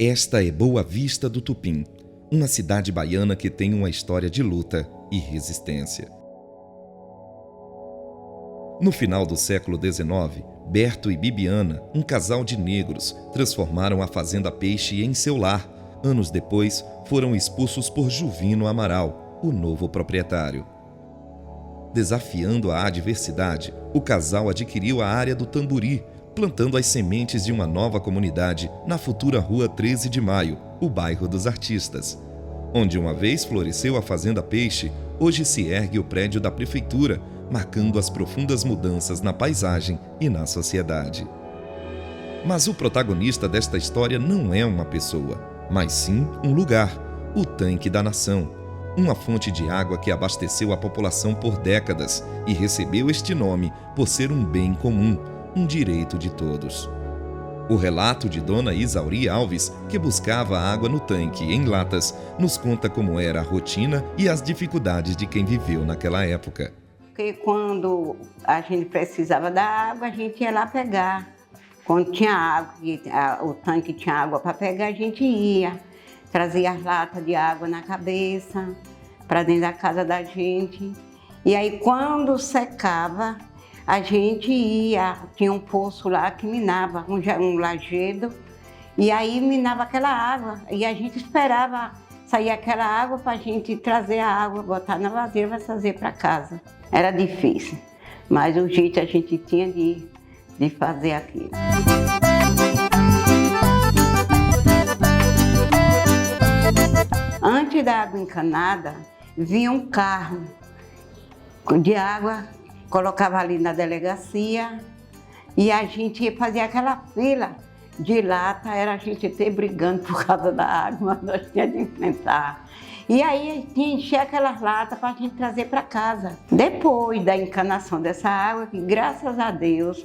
Esta é Boa Vista do Tupim, uma cidade baiana que tem uma história de luta e resistência. No final do século XIX, Berto e Bibiana, um casal de negros, transformaram a Fazenda Peixe em seu lar. Anos depois, foram expulsos por Juvino Amaral, o novo proprietário. Desafiando a adversidade, o casal adquiriu a área do Tamburi, plantando as sementes de uma nova comunidade na futura Rua 13 de Maio, o bairro dos Artistas. Onde uma vez floresceu a Fazenda Peixe, hoje se ergue o prédio da prefeitura, marcando as profundas mudanças na paisagem e na sociedade. Mas o protagonista desta história não é uma pessoa, mas sim um lugar, o Tanque da Nação, uma fonte de água que abasteceu a população por décadas e recebeu este nome por ser um bem comum, um direito de todos. O relato de Dona Isauri Alves, que buscava água no tanque em latas, nos conta como era a rotina e as dificuldades de quem viveu naquela época. Porque quando a gente precisava da água, a gente ia lá pegar. Quando tinha água, o tanque tinha água para pegar, a gente ia. Trazia as latas de água na cabeça, para dentro da casa da gente. E aí, quando secava, a gente ia, tinha um poço lá que minava, um lajedo, e aí minava aquela água. E a gente esperava sair aquela água para a gente trazer a água, botar na vasilha para trazer para casa. Era difícil, mas o jeito a gente tinha de fazer aquilo. Antes da água encanada, vinha um carro de água, colocava ali na delegacia e a gente fazia aquela fila de lata, era a gente ter brigando por causa da água, mas nós tínhamos de enfrentar. E aí tinha que encher aquelas latas para a gente trazer para casa. Depois da encanação dessa água, que graças a Deus,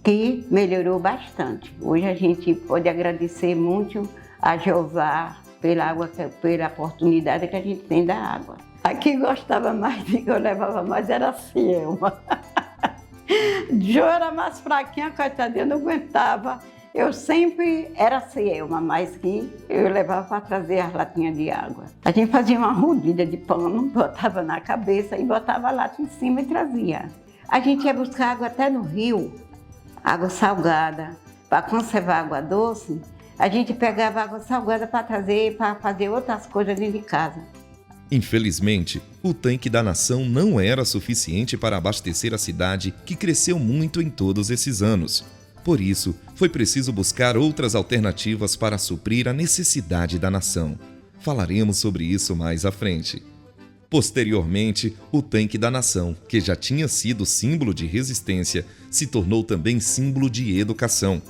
que melhorou bastante. Hoje a gente pode agradecer muito a Jeová pela água, pela oportunidade que a gente tem da água. A que gostava mais, que eu levava mais, era a Cielma. Jo era mais fraquinha, coitadinha, não aguentava. Eu sempre era Cielma, mas que eu levava para trazer as latinhas de água. A gente fazia uma rodilha de pano, botava na cabeça e botava a lata em cima e trazia. A gente ia buscar água até no rio, água salgada. Para conservar água doce, a gente pegava água salgada para trazer, para fazer outras coisas dentro de casa. Infelizmente, o Tanque da Nação não era suficiente para abastecer a cidade, que cresceu muito em todos esses anos. Por isso, foi preciso buscar outras alternativas para suprir a necessidade da nação. Falaremos sobre isso mais à frente. Posteriormente, o Tanque da Nação, que já tinha sido símbolo de resistência, se tornou também símbolo de educação.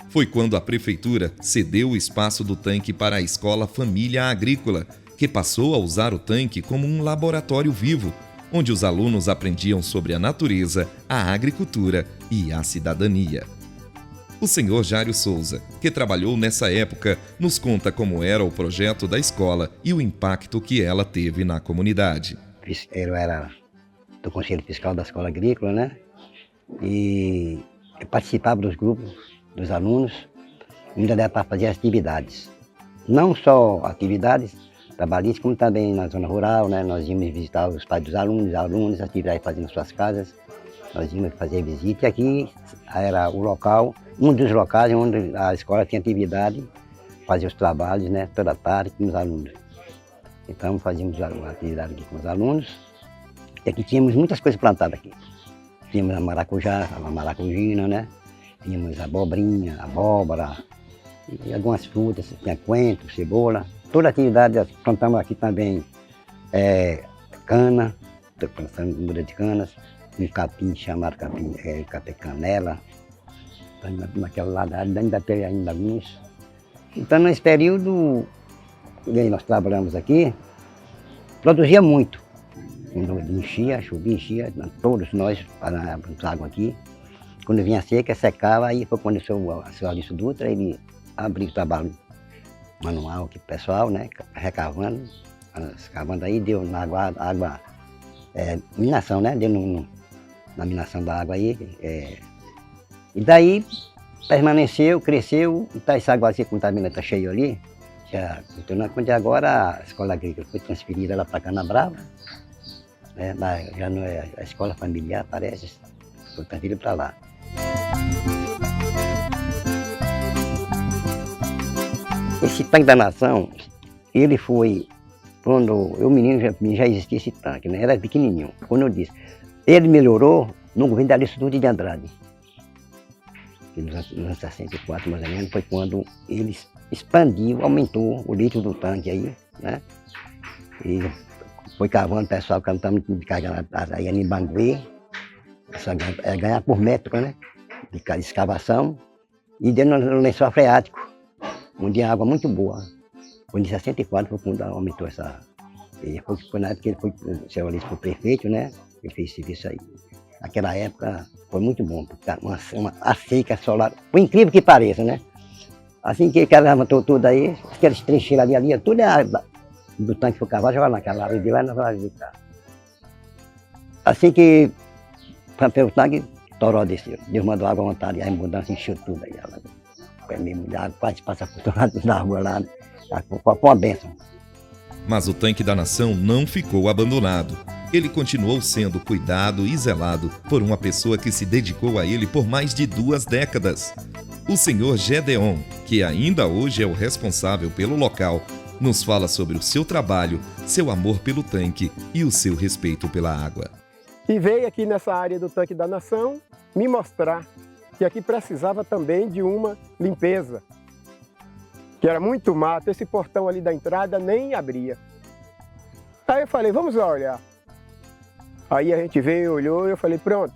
Foi quando a prefeitura cedeu o espaço do tanque para a Escola Família Agrícola, que passou a usar o tanque como um laboratório vivo, onde os alunos aprendiam sobre a natureza, a agricultura e a cidadania. O senhor Jário Souza, que trabalhou nessa época, nos conta como era o projeto da escola e o impacto que ela teve na comunidade. Eu era do Conselho Fiscal da Escola Agrícola, né? E eu participava dos grupos dos alunos, ainda dava para fazer atividades. Não só atividades trabalhistas, como também na zona rural, né? Nós íamos visitar os pais dos alunos, atividades fazendo nas suas casas. Nós íamos fazer visita e aqui era o local, um dos locais onde a escola tinha atividade, fazia os trabalhos, né, toda tarde com os alunos. Então fazíamos a atividade aqui com os alunos e aqui tínhamos muitas coisas plantadas aqui. Tínhamos a maracujá, a maracujina, né? Tínhamos a abobrinha, abóbora e algumas frutas, tinha coentro, cebola. Toda a atividade, plantamos aqui também cana, plantamos muda de canas, um capim chamado capim canela. Naquela lado ainda teve ainda alguns. Então nesse período que nós trabalhamos aqui, produzia muito. Quando enchia, chovia, enchia, todos nós parávamos água aqui. Quando vinha seca, secava, aí foi quando o seu Alice Dutra, ele abriu o trabalho manual aqui pro pessoal, né, recavando aí, deu na água, minação, né, deu na minação da água aí. E daí permaneceu, cresceu, e essa água assim, como está cheio ali, já, então, quando agora a escola agrícola foi transferida lá para Canabrava, né, já não é a escola familiar, parece, foi transferida para lá. Esse tanque da nação, ele foi, quando eu menino já existia esse tanque, né? Era pequenininho. Quando eu disse, ele melhorou no governo da Aristide de Andrade. Nos anos 64, mais ou menos, foi quando ele expandiu, aumentou o litro do tanque aí, né? E foi cavando, o pessoal cantando de carga aí em Banguê, ganhar por metro, né? De escavação, e dentro no lençol freático, onde a água muito boa. Foi em 64 foi quando aumentou essa. Foi na época que ele foi, o seu Alice foi prefeito, né? Ele fez esse serviço aí. Naquela época foi muito bom, porque a seca solar, por incrível que pareça, né? Assim que ela levantou tudo aí, aqueles trincheiros ali, tudo é água do tanque foi cavado, jogava naquela área de lá e na área de cá. Assim que o tanque, Toró desceu. Deus mandou água à vontade, a abundância encheu tudo aí. Foi mesmo de água, quase passa por todo lado da rua lá. Foi uma bênção. Mas o tanque da nação não ficou abandonado. Ele continuou sendo cuidado e zelado por uma pessoa que se dedicou a ele por mais de 2 décadas. O senhor Gedeon, que ainda hoje é o responsável pelo local, nos fala sobre o seu trabalho, seu amor pelo tanque e o seu respeito pela água. E veio aqui nessa área do tanque da nação me mostrar que aqui precisava também de uma limpeza, que era muito mato, esse portão ali da entrada nem abria. Aí eu falei, vamos lá olhar. Aí a gente veio, olhou e eu falei, pronto.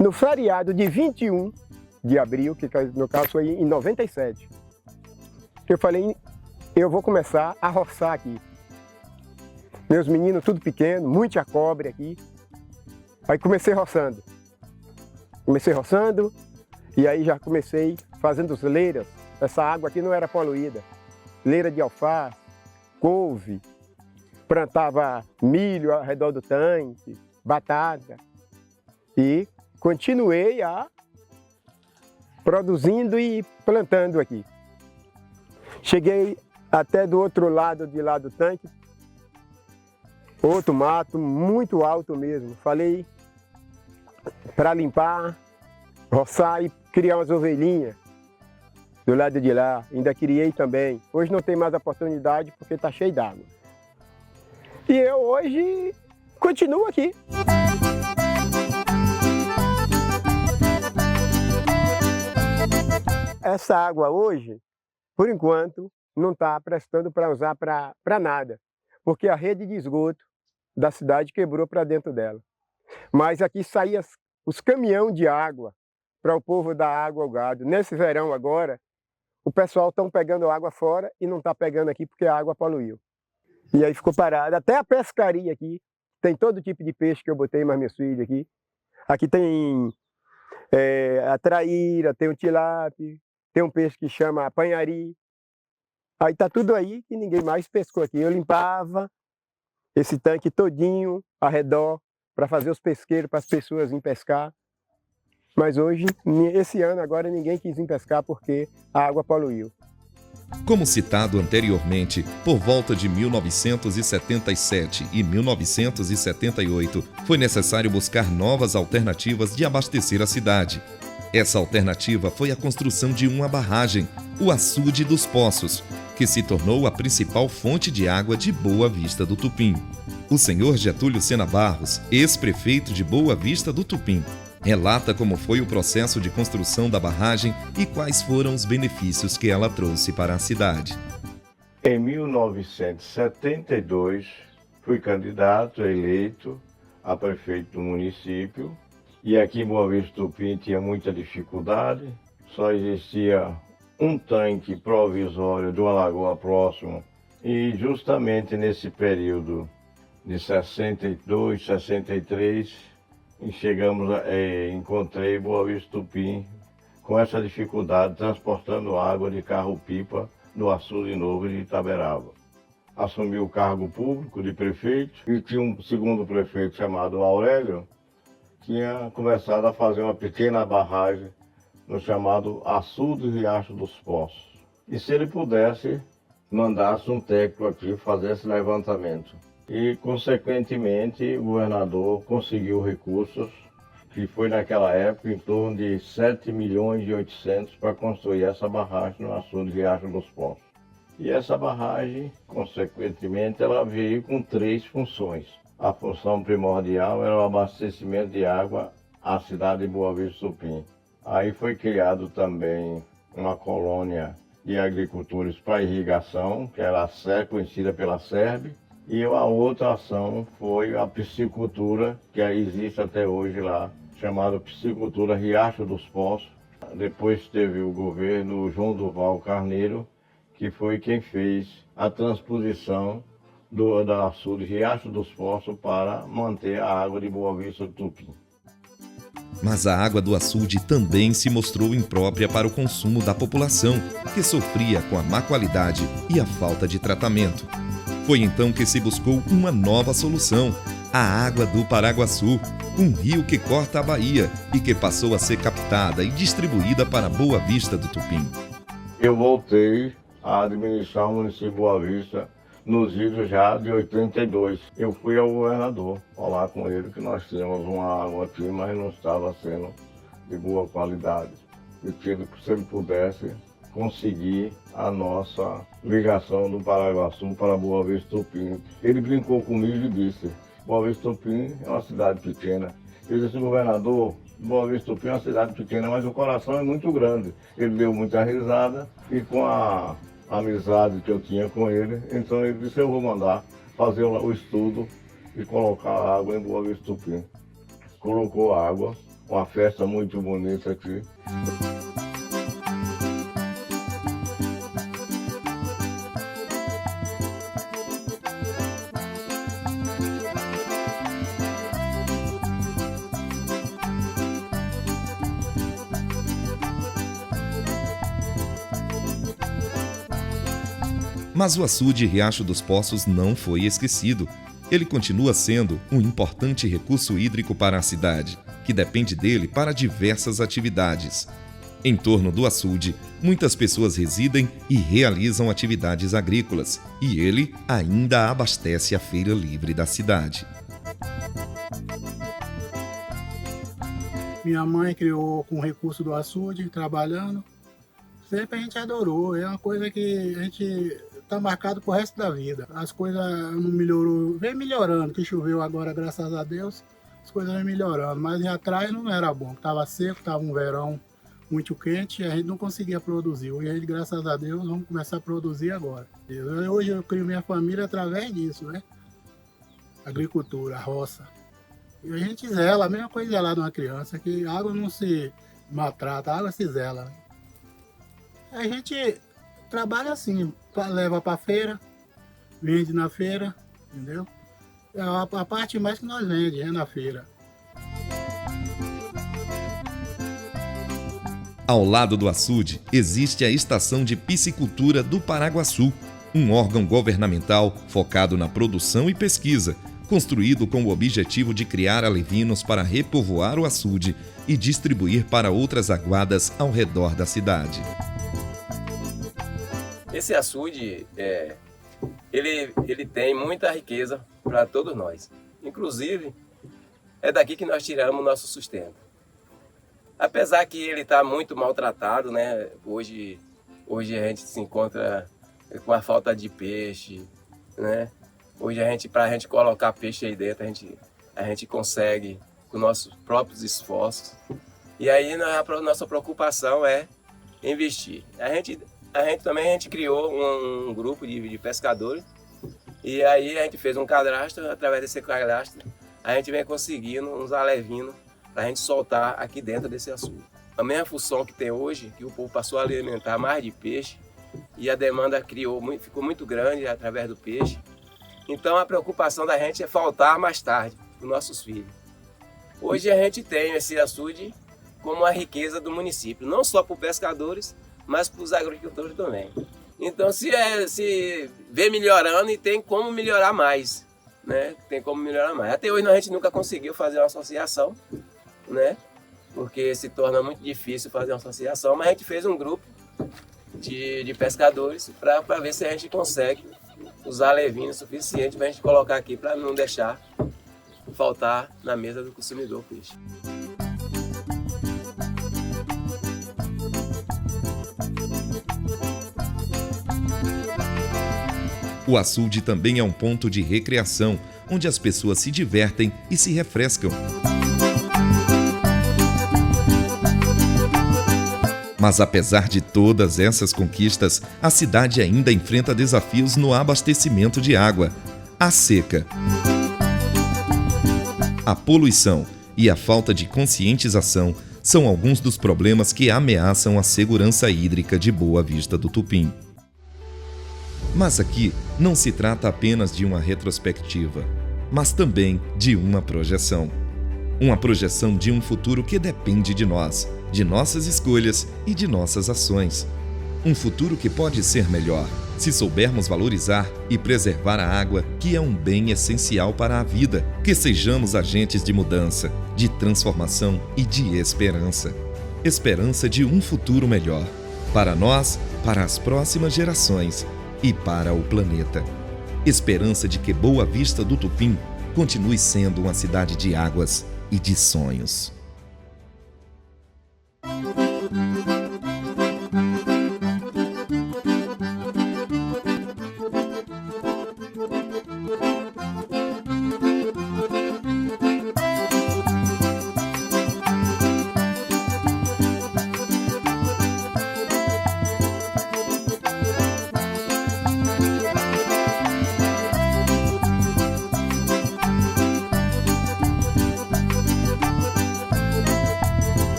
No feriado de 21 de abril, que no caso foi em 97, eu falei, eu vou começar a roçar aqui. Meus meninos tudo pequeno, muita cobre aqui. Aí comecei roçando. E aí já comecei fazendo as leiras. Essa água aqui não era poluída. Leira de alface, couve, plantava milho ao redor do tanque, batata. E continuei produzindo e plantando aqui. Cheguei até do outro lado de lá do tanque, outro mato muito alto mesmo. Falei para limpar, roçar e criar umas ovelhinhas do lado de lá. Ainda criei também. Hoje não tem mais oportunidade porque está cheio d'água. E eu hoje continuo aqui. Essa água hoje, por enquanto, não está prestando para usar para nada, porque a rede de esgoto da cidade quebrou para dentro dela. Mas aqui saíam os caminhões de água para o povo dar água ao gado. Nesse verão agora, o pessoal está pegando água fora e não está pegando aqui porque a água poluiu. E aí ficou parada. Até a pescaria aqui, tem todo tipo de peixe que eu botei mais meus filhos aqui. Aqui tem a traíra, tem o tilápia, tem um peixe que chama apanhari. Aí está tudo aí que ninguém mais pescou aqui. Eu limpava esse tanque todinho ao redor para fazer os pesqueiros para as pessoas virem pescar. Mas hoje, esse ano agora, ninguém quis vir pescar porque a água poluiu. Como citado anteriormente, por volta de 1977 e 1978, foi necessário buscar novas alternativas de abastecer a cidade. Essa alternativa foi a construção de uma barragem, o Açude dos Poços, que se tornou a principal fonte de água de Boa Vista do Tupim. O senhor Getúlio Sena Barros, ex-prefeito de Boa Vista do Tupim, relata como foi o processo de construção da barragem e quais foram os benefícios que ela trouxe para a cidade. Em 1972, fui candidato eleito a prefeito do município e aqui em Boa Vista do Tupim tinha muita dificuldade, só existia um tanque provisório de uma lagoa próxima e justamente nesse período de 62, 63, encontrei Boa Vista do Tupim com essa dificuldade, transportando água de carro-pipa do Açude Novo de Itaberaba. Assumi o cargo público de prefeito e tinha um segundo prefeito chamado Aurélio, tinha começado a fazer uma pequena barragem no chamado Açude Riacho dos Poços. E se ele pudesse, mandasse um técnico aqui fazer esse levantamento. E, consequentemente, o governador conseguiu recursos, que foi naquela época em torno de 7 milhões e 800 para construir essa barragem no açude Riacho dos Poços. E essa barragem, consequentemente, ela veio com 3 funções. A função primordial era o abastecimento de água à cidade de Boa Vista do Tupim. Aí foi criado também uma colônia de agricultores para irrigação, que era a SERB, conhecida pela SERB, e a outra ação foi a piscicultura, que existe até hoje lá, chamada Piscicultura Riacho dos Poços. Depois teve o governo João Duval Carneiro, que foi quem fez a transposição da açude Riacho dos Poços para manter a água de Boa Vista do Tupim. Mas a água do açude também se mostrou imprópria para o consumo da população, que sofria com a má qualidade e a falta de tratamento. Foi então que se buscou uma nova solução, a água do Paraguaçu, um rio que corta a Bahia e que passou a ser captada e distribuída para Boa Vista do Tupim. Eu voltei a administrar o município de Boa Vista nos idos já de 82. Eu fui ao governador falar com ele que nós tínhamos uma água aqui, mas não estava sendo de boa qualidade. E que se ele pudesse conseguir a nossa ligação do Paraguaçu para Boa Vista do Tupim. Ele brincou comigo e disse: Boa Vista do Tupim é uma cidade pequena. Eu disse: governador, Boa Vista do Tupim é uma cidade pequena, mas o coração é muito grande. Ele deu muita risada e com a amizade que eu tinha com ele, então ele disse: eu vou mandar fazer o estudo e colocar água em Boa Vista do Tupim. Colocou água, uma festa muito bonita aqui. Mas o açude Riacho dos Poços não foi esquecido. Ele continua sendo um importante recurso hídrico para a cidade, que depende dele para diversas atividades. Em torno do açude, muitas pessoas residem e realizam atividades agrícolas, e ele ainda abastece a feira livre da cidade. Minha mãe criou com o recurso do açude, trabalhando. Sempre a gente adorou, é uma coisa que a gente está marcado pro resto da vida. As coisas não melhorou, vem melhorando, que choveu agora, graças a Deus, as coisas vem melhorando, mas atrás não era bom, estava seco, estava um verão muito quente e a gente não conseguia produzir. Hoje a gente, graças a Deus, vamos começar a produzir agora. Hoje eu crio minha família através disso, né? Agricultura, roça. E a gente zela, a mesma coisa zelar de uma criança, que a água não se maltrata, a água se zela. A gente trabalha assim, leva para feira, vende na feira, entendeu? É a parte mais que nós vendemos, é na feira. Ao lado do açude, existe a Estação de Piscicultura do Paraguaçu, um órgão governamental focado na produção e pesquisa, construído com o objetivo de criar alevinos para repovoar o açude e distribuir para outras aguadas ao redor da cidade. Esse açude, ele tem muita riqueza para todos nós. Inclusive, é daqui que nós tiramos o nosso sustento. Apesar que ele está muito maltratado, né? Hoje a gente se encontra com a falta de peixe, né? Hoje para a gente colocar peixe aí dentro, a gente consegue com nossos próprios esforços. E aí a nossa preocupação é investir. A gente criou um grupo de pescadores e aí a gente fez um cadastro. Através desse cadastro a gente vem conseguindo uns alevinos para a gente soltar aqui dentro desse açude. A mesma função que tem hoje, que o povo passou a alimentar mais de peixe e a demanda ficou muito grande através do peixe. Então a preocupação da gente é faltar mais tarde para os nossos filhos. Hoje a gente tem esse açude como a riqueza do município, não só para os pescadores, mas para os agricultores também. Então se vê melhorando e tem como melhorar mais, né? Tem como melhorar mais. Até hoje a gente nunca conseguiu fazer uma associação, né? porque se torna muito difícil fazer uma associação, mas a gente fez um grupo de pescadores para ver se a gente consegue usar levina o suficiente para a gente colocar aqui, para não deixar faltar na mesa do consumidor o peixe. O açude também é um ponto de recreação, onde as pessoas se divertem e se refrescam. Mas apesar de todas essas conquistas, a cidade ainda enfrenta desafios no abastecimento de água. A seca, a poluição e a falta de conscientização são alguns dos problemas que ameaçam a segurança hídrica de Boa Vista do Tupim. Mas aqui não se trata apenas de uma retrospectiva, mas também de uma projeção. Uma projeção de um futuro que depende de nós, de nossas escolhas e de nossas ações. Um futuro que pode ser melhor, se soubermos valorizar e preservar a água, que é um bem essencial para a vida, que sejamos agentes de mudança, de transformação e de esperança. Esperança de um futuro melhor, para nós, para as próximas gerações e para o planeta. Esperança de que Boa Vista do Tupim continue sendo uma cidade de águas e de sonhos.